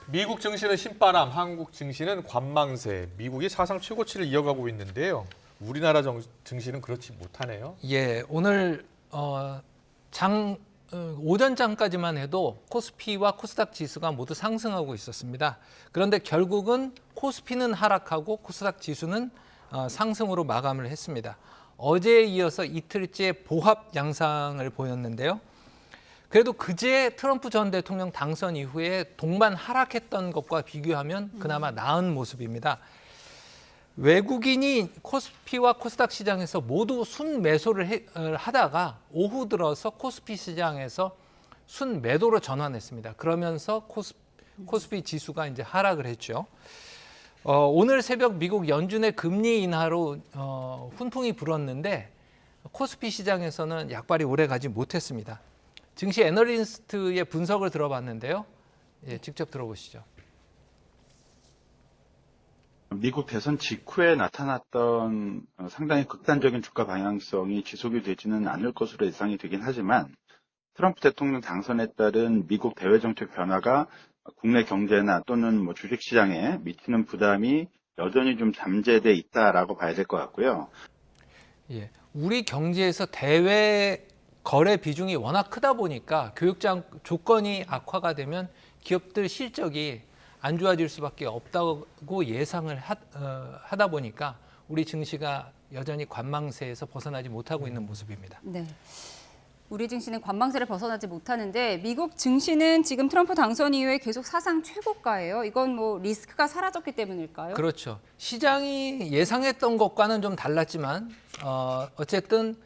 미국 증시는 신바람, 한국 증시는 관망세. 미국이 사상 최고치를 이어가고 있는데요. 우리나라 증시는 그렇지 못하네요. 예, 오늘 오전장까지만 해도 코스피와 코스닥 지수가 모두 상승하고 있었습니다. 그런데 결국은 코스피는 하락하고 코스닥 지수는 상승으로 마감을 했습니다. 어제에 이어서 이틀째 보합 양상을 보였는데요. 그래도 그제 트럼프 전 대통령 당선 이후에 동반 하락했던 것과 비교하면 그나마 나은 모습입니다. 외국인이 코스피와 코스닥 시장에서 모두 순매수를 하다가 오후 들어서 코스피 시장에서 순매도로 전환했습니다. 그러면서 코스피 지수가 이제 하락을 했죠. 오늘 새벽 미국 연준의 금리 인하로 훈풍이 불었는데 코스피 시장에서는 약발이 오래 가지 못했습니다. 증시 애널리스트의 분석을 들어봤는데요. 예, 직접 들어보시죠. 미국 대선 직후에 나타났던 상당히 극단적인 주가 방향성이 지속이 되지는 않을 것으로 예상이 되긴 하지만 트럼프 대통령 당선에 따른 미국 대외 정책 변화가 국내 경제나 또는 주식시장에 미치는 부담이 여전히 좀 잠재돼 있다라고 봐야 될 것 같고요. 예, 우리 경제에서 대외 거래 비중이 워낙 크다 보니까 교육장 조건이 악화가 되면 기업들 실적이 안 좋아질 수밖에 없다고 예상을 하다 보니까 우리 증시가 여전히 관망세에서 벗어나지 못하고 있는 모습입니다. 네. 우리 증시는 관망세를 벗어나지 못하는데 미국 증시는 지금 트럼프 당선 이후에 계속 사상 최고가예요. 이건 리스크가 사라졌기 때문일까요? 그렇죠. 시장이 예상했던 것과는 좀 달랐지만 어쨌든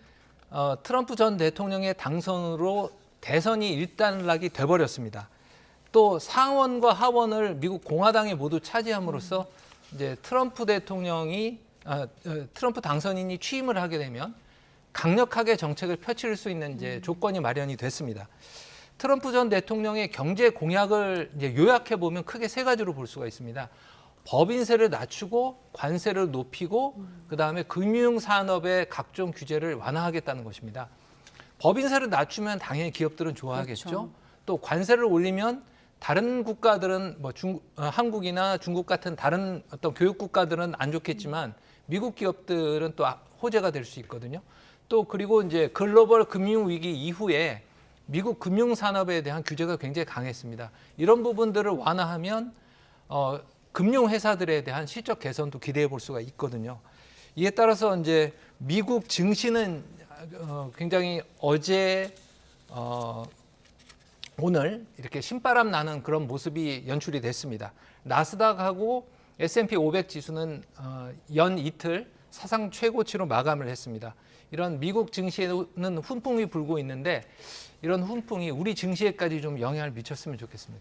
트럼프 전 대통령의 당선으로 대선이 일단락이 돼버렸습니다. 또 상원과 하원을 미국 공화당이 모두 차지함으로써 이제 트럼프 당선인이 취임을 하게 되면 강력하게 정책을 펼칠 수 있는 이제 조건이 마련이 됐습니다. 트럼프 전 대통령의 경제 공약을 이제 요약해 보면 크게 세 가지로 볼 수가 있습니다. 법인세를 낮추고 관세를 높이고 그다음에 금융산업의 각종 규제를 완화하겠다는 것입니다. 법인세를 낮추면 당연히 기업들은 좋아하겠죠. 그렇죠. 또 관세를 올리면 다른 국가들은 한국이나 중국 같은 다른 어떤 교육 국가들은 안 좋겠지만 미국 기업들은 또 호재가 될 수 있거든요. 또 그리고 이제 글로벌 금융 위기 이후에 미국 금융 산업에 대한 규제가 굉장히 강했습니다. 이런 부분들을 완화하면 금융 회사들에 대한 실적 개선도 기대해 볼 수가 있거든요. 이에 따라서 이제 미국 증시는 굉장히 어제 오늘 이렇게 신바람 나는 그런 모습이 연출이 됐습니다. 나스닥하고 S&P 500 지수는 연 이틀 사상 최고치로 마감을 했습니다. 이런 미국 증시에는 훈풍이 불고 있는데 이런 훈풍이 우리 증시에까지 좀 영향을 미쳤으면 좋겠습니다.